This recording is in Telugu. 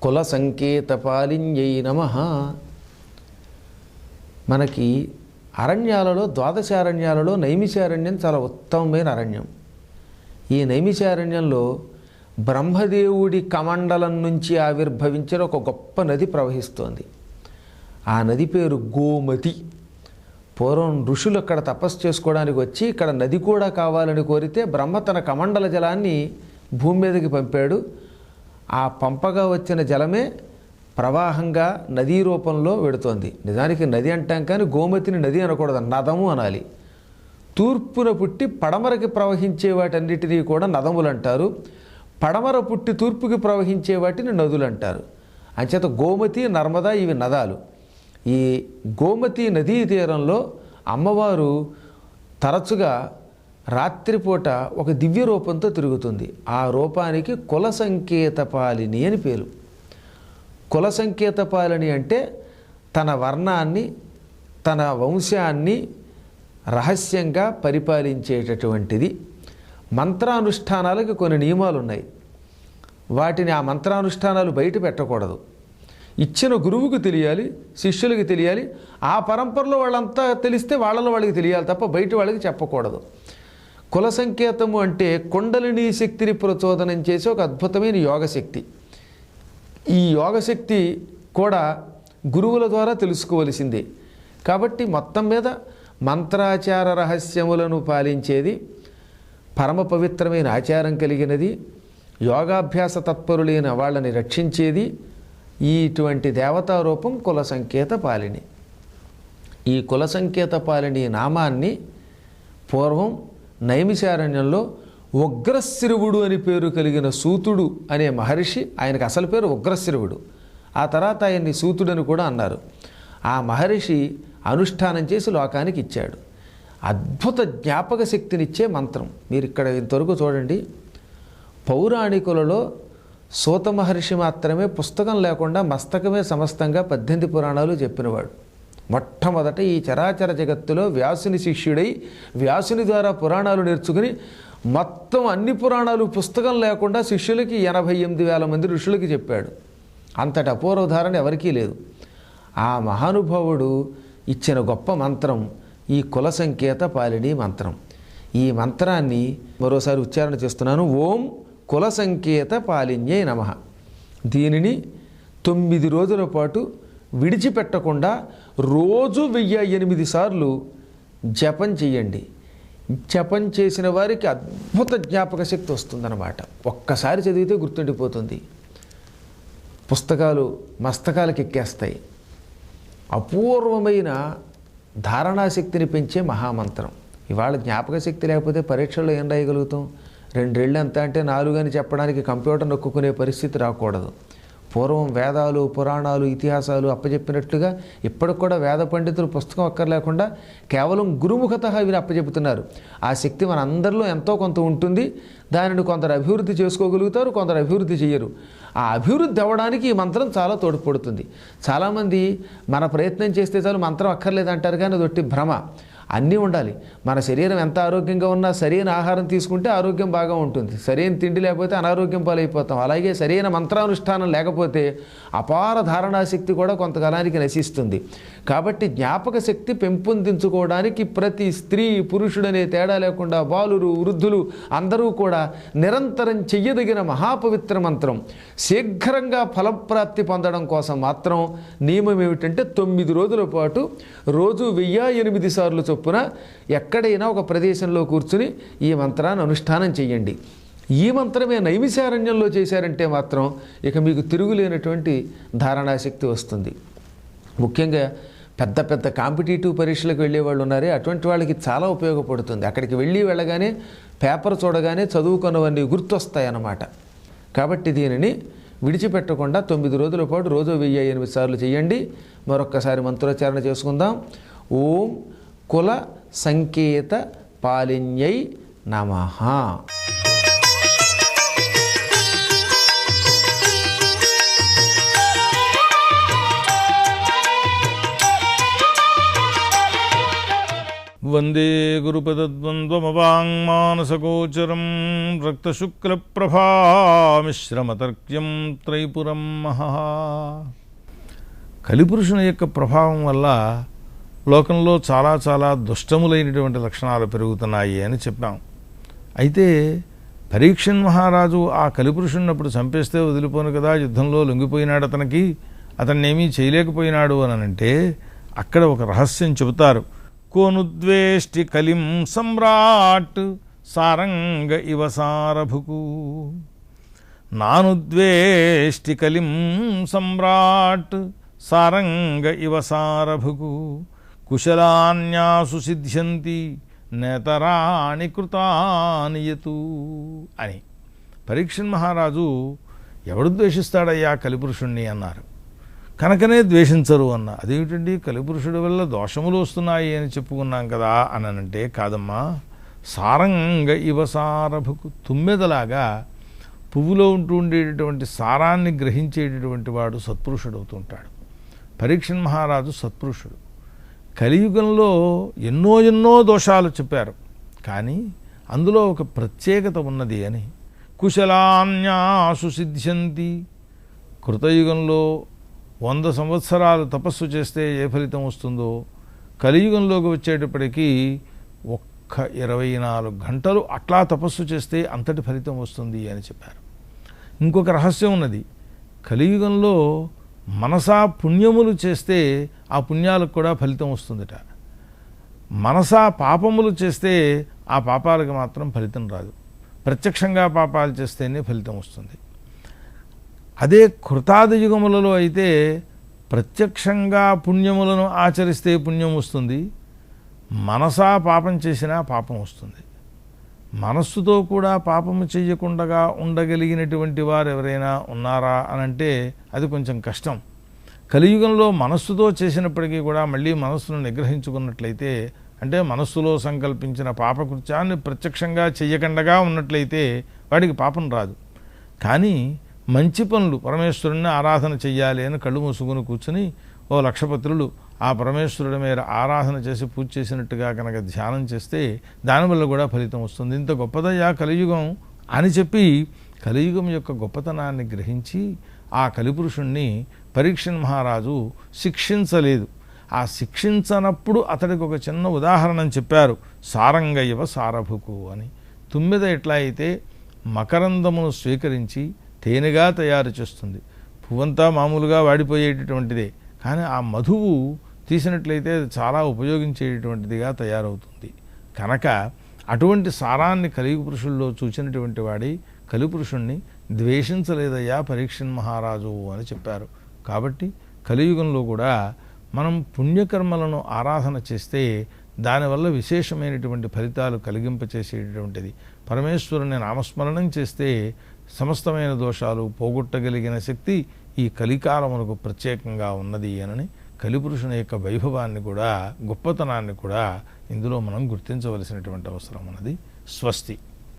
కుల సంకేతపాలిన్యై నమః. మనకి అరణ్యాలలో ద్వాదశారణ్యాలలో నైమిషారణ్యం చాలా ఉత్తమమైన అరణ్యం. ఈ నైమిషారణ్యంలో బ్రహ్మదేవుడి కమండలం నుంచి ఆవిర్భవించిన ఒక గొప్ప నది ప్రవహిస్తోంది. ఆ నది పేరు గోమతి. పూర్వం ఋషులు అక్కడ తపస్సు చేసుకోవడానికి వచ్చి ఇక్కడ నది కూడా కావాలని కోరితే బ్రహ్మ తన కమండల జలాన్ని భూమి మీదకి పంపాడు. ఆ పంపగా వచ్చిన జలమే ప్రవాహంగా నదీ రూపంలో వెడుతోంది. నిజానికి నది అంటాం కానీ గోమతిని నది అనకూడదు, నదము అనాలి. తూర్పున పుట్టి పడమరకి ప్రవహించే వాటన్నిటినీ కూడా నదములు అంటారు. పడమర పుట్టి తూర్పుకి ప్రవహించే వాటిని నదులు అంటారు. అంచేత గోమతి, నర్మదా ఇవి నదాలు. ఈ గోమతి నదీ తీరంలో అమ్మవారు తరచుగా రాత్రిపూట ఒక దివ్య రూపంతో తిరుగుతుంది. ఆ రూపానికి కుల సంకేతపాలిని అని పేరు. కుల సంకేతపాలిని అంటే తన వర్ణాన్ని, తన వంశాన్ని రహస్యంగా పరిపాలించేటటువంటిది. మంత్రానుష్ఠానాలకి కొన్ని నియమాలు ఉన్నాయి. వాటిని ఆ మంత్రానుష్ఠానాలు బయట పెట్టకూడదు. ఇచ్చిన గురువుకు తెలియాలి, శిష్యులకి తెలియాలి. ఆ పరంపరలో వాళ్ళంతా తెలిస్తే వాళ్ళలో వాళ్ళకి తెలియాలి తప్ప బయట వాళ్ళకి చెప్పకూడదు. కుల సంకేతము అంటే కుండలిని శక్తిని ప్రచోదనం చేసే ఒక అద్భుతమైన యోగశక్తి. ఈ యోగశక్తి కూడా గురువుల ద్వారా తెలుసుకోవలసిందే. కాబట్టి మొత్తం మీద మంత్రాచార రహస్యములను పాలించేది, పరమ పవిత్రమైన ఆచారం కలిగినది, యోగాభ్యాస తత్పరులైన వాళ్ళని రక్షించేది ఇటువంటి దేవతారూపం కుల సంకేత పాలిని. ఈ కుల సంకేత పాలిని నామాన్ని పూర్వం నైమిషారణ్యంలో ఉగ్రశిరువుడు అని పేరు కలిగిన సూతుడు అనే మహర్షి, ఆయనకు అసలు పేరు ఉగ్రశిరువుడు, ఆ తర్వాత ఆయన్ని సూతుడని కూడా అన్నారు. ఆ మహర్షి అనుష్ఠానం చేసి లోకానికి ఇచ్చాడు. అద్భుత జ్ఞాపక శక్తినిచ్చే మంత్రం. మీరు ఇక్కడ ఇంతవరకు చూడండి, పౌరాణికులలో సూత మహర్షి మాత్రమే పుస్తకం లేకుండా మస్తకమే సమస్తంగా 18 పురాణాలు చెప్పినవాడు. మొట్టమొదట ఈ చరాచర జగత్తులో వ్యాసుని శిష్యుడై వ్యాసుని ద్వారా పురాణాలు నేర్చుకుని మొత్తం అన్ని పురాణాలు పుస్తకం లేకుండా శిష్యులకి 88,000 మంది ఋషులకి చెప్పాడు. అంతటి అపూర్వధారణ ఎవరికీ లేదు. ఆ మహానుభావుడు ఇచ్చిన గొప్ప మంత్రం ఈ కుల సంకేత పాలిని మంత్రం. ఈ మంత్రాన్ని మరోసారి ఉచ్చారణ చేస్తున్నాను. ఓం కుల సంకేత పాలిన్యై నమః. దీనిని 9 రోజుల పాటు విడిచిపెట్టకుండా రోజు 1008 సార్లు జపం చెయ్యండి. జపం చేసిన వారికి అద్భుత జ్ఞాపక శక్తి వస్తుందన్నమాట. ఒక్కసారి చదివితే గుర్తుండిపోతుంది. పుస్తకాలు మస్తకాలకు ఎక్కేస్తాయి. అపూర్వమైన ధారణాశక్తిని పెంచే మహామంత్రం. ఇవాళ జ్ఞాపక శక్తి లేకపోతే పరీక్షల్లో ఏం రాయగలుగుతాం? 2 ఏళ్ళు ఎంత అంటే 4 అని చెప్పడానికి కంప్యూటర్ నొక్కునే పరిస్థితి రాకూడదు. పూర్వం వేదాలు, పురాణాలు, ఇతిహాసాలు అప్పచెప్పినట్లుగా ఇప్పటికి కూడా వేద పండితులు పుస్తకం అక్కర్లేకుండా కేవలం గురుముఖత ఇవి అప్పచెపుతున్నారు. ఆ శక్తి మన అందరిలో ఎంతో కొంత ఉంటుంది. దానిని కొందరు అభివృద్ధి చేసుకోగలుగుతారు, కొందరు అభివృద్ధి చేయరు. ఆ అభివృద్ధి అవ్వడానికి ఈ మంత్రం చాలా తోడ్పడుతుంది. చాలామంది మన ప్రయత్నం చేస్తే చాలు మంత్రం అక్కర్లేదంటారు, కానీ అది ఒట్టి భ్రమ. అన్నీ ఉండాలి. మన శరీరం ఎంత ఆరోగ్యంగా ఉన్నా సరైన ఆహారం తీసుకుంటే ఆరోగ్యం బాగా ఉంటుంది. సరైన తిండి లేకపోతే అనారోగ్యం పాలైపోతాం. అలాగే సరైన మంత్రానుష్ఠానం లేకపోతే అపార ధారణాశక్తి కూడా కొంతకాలానికి నశిస్తుంది. కాబట్టి జ్ఞాపక శక్తి పెంపొందించుకోవడానికి ప్రతి స్త్రీ పురుషుడనే తేడా లేకుండా బాలురు వృద్ధులు అందరూ కూడా నిరంతరం చెయ్యదగిన మహాపవిత్ర మంత్రం. శీఘ్రంగా ఫలప్రాప్తి పొందడం కోసం మాత్రం నియమం ఏమిటంటే 9 రోజుల పాటు రోజు 1008 సార్లు చొప్పున ఎక్కడైనా ఒక ప్రదేశంలో కూర్చుని ఈ మంత్రాన్ని అనుష్ఠానం చెయ్యండి. ఈ మంత్రమే నైమిషారణ్యంలో చేశారంటే మాత్రం ఇక మీకు తిరుగులేనటువంటి ధారణాశక్తి వస్తుంది. ముఖ్యంగా పెద్ద పెద్ద కాంపిటేటివ్ పరీక్షలకు వెళ్ళేవాళ్ళు ఉన్నారే, అటువంటి వాళ్ళకి చాలా ఉపయోగపడుతుంది. అక్కడికి వెళ్ళగానే పేపర్ చూడగానే చదువుకున్నవన్నీ గుర్తొస్తాయి అన్నమాట. కాబట్టి దీనిని విడిచిపెట్టకుండా 9 రోజుల పాటు రోజు 1008 సార్లు చేయండి. మరొక్కసారి మంత్రోచ్చారణ చేసుకుందాం. ఓం కుల సంకేత పాలిన్యై నమః. వందే గురుపదద్వంద్వమవాంగ్మానసగోచరం రక్తశుక్లప్రభామిశ్రమతర్క్యం త్రైపురం మహా. కలిపురుషుని యొక్క ప్రభావం వల్ల లోకంలో చాలా చాలా దుష్టములైనటువంటి లక్షణాలు పెరుగుతున్నాయి అని చెప్పాం. అయితే పరీక్షన్ మహారాజు ఆ కలిపురుషున్నప్పుడు చంపేస్తే వదిలిపోను కదా, యుద్ధంలో లొంగిపోయినాడు, అతన్నేమీ చేయలేకపోయినాడు అని అంటే అక్కడ ఒక రహస్యం చెబుతారు. కోనుద్వేష్టి కలిం సమ్రాట్ సారంగ ఇవ సారభుకు. నానుద్వేష్టి కలిం సమ్రాట్ సారంగ ఇవ సారభుకు. కుశలాన్యాసు సిద్ధ్యంతి నేతరాణి కృతాని యతు అని. పరీక్షన్ మహారాజు ఎవడు ద్వేషిస్తాడయ్యా కలిపురుషుణ్ణి అన్నారు. కనుకనే ద్వేషించరు అన్న. అదేమిటండి, కలిపురుషుడి వల్ల దోషములు వస్తున్నాయి అని చెప్పుకున్నాం కదా అని అంటే, కాదమ్మా, సారంగ ఇవ సారభుకు, తుమ్మెదలాగా పువ్వులో ఉంటూ ఉండేటటువంటి సారాన్ని గ్రహించేటటువంటి వాడు సత్పురుషుడు అవుతుంటాడు. పరీక్షన్ మహారాజు సత్పురుషుడు. కలియుగంలో ఎన్నో దోషాలు చెప్పారు, కానీ అందులో ఒక ప్రత్యేకత ఉన్నది అని. కుశలాన్యాసు సిద్ధ్యంతి. కృతయుగంలో 100 సంవత్సరాలు తపస్సు చేస్తే ఏ ఫలితం వస్తుందో, కలియుగంలోకి వచ్చేటప్పటికీ ఒక్క 24 గంటలు అట్లా తపస్సు చేస్తే అంతటి ఫలితం వస్తుంది అని చెప్పారు. ఇంకొక రహస్యం ఉన్నది. కలియుగంలో మనసా పుణ్యములు చేస్తే ఆ పుణ్యాలకు కూడా ఫలితం వస్తుందట. మనసా పాపములు చేస్తే ఆ పాపాలకు మాత్రం ఫలితం రాదు. ప్రత్యక్షంగా పాపాలు చేస్తేనే ఫలితం వస్తుంది. అదే కృతాది యుగములలో అయితే ప్రత్యక్షంగా పుణ్యములను ఆచరిస్తే పుణ్యం వస్తుంది, మనసా పాపం చేసినా పాపం వస్తుంది. మనస్సుతో కూడా పాపము చెయ్యకుండా ఉండగలిగినటువంటి వారు ఎవరైనా ఉన్నారా అనంటే అది కొంచెం కష్టం. కలియుగంలో మనస్సుతో చేసినప్పటికీ కూడా మళ్ళీ మనస్సును నిగ్రహించుకున్నట్లయితే, అంటే మనస్సులో సంకల్పించిన పాపకృత్యాన్ని ప్రత్యక్షంగా చెయ్యకుండా ఉన్నట్లయితే వాడికి పాపం రాదు. కానీ మంచి పనులు, పరమేశ్వరుణ్ణి ఆరాధన చెయ్యాలి అని కళ్ళు మూసుకుని కూర్చుని 1 లక్షపత్రులు ఆ పరమేశ్వరుడి మీద ఆరాధన చేసి పూజ చేసినట్టుగా కనుక ధ్యానం చేస్తే దానివల్ల కూడా ఫలితం వస్తుంది. ఇంత గొప్పదయ్యా కలియుగం అని చెప్పి కలియుగం యొక్క గొప్పతనాన్ని గ్రహించి ఆ కలిపురుషుణ్ణి పరీక్షన్ మహారాజు శిక్షించలేదు. ఆ శిక్షించనప్పుడు అతడికి ఒక చిన్న ఉదాహరణ చెప్పారు. సారంగ ఇవ సారభుకు అని. తుమ్మెద ఎట్లా అయితే మకరందమును స్వీకరించి తేనెగా తయారు చేస్తుంది, పువ్వంతా మామూలుగా వాడిపోయేటటువంటిదే, కానీ ఆ మధువు తీసినట్లయితే అది చాలా ఉపయోగించేటటువంటిదిగా తయారవుతుంది. కనుక అటువంటి సారాన్ని కలియుగ పురుషుల్లో చూసినటువంటి వాడి కలిపురుషుణ్ణి ద్వేషించలేదయ్యా పరీక్షన్ మహారాజు అని చెప్పారు. కాబట్టి కలియుగంలో కూడా మనం పుణ్యకర్మలను ఆరాధన చేస్తే దానివల్ల విశేషమైనటువంటి ఫలితాలు కలిగింపచేసేటటువంటిది. పరమేశ్వరుని నామస్మరణం చేస్తే సమస్తమైన దోషాలు పోగొట్టగలిగిన శక్తి ఈ కలికాలమునకు ప్రత్యేకంగా ఉన్నది అని కలిపురుషుని యొక్క వైభవాన్ని కూడా, గొప్పతనాన్ని కూడా ఇందులో మనం గుర్తించవలసినటువంటి అవసరం ఉన్నది. స్వస్తి.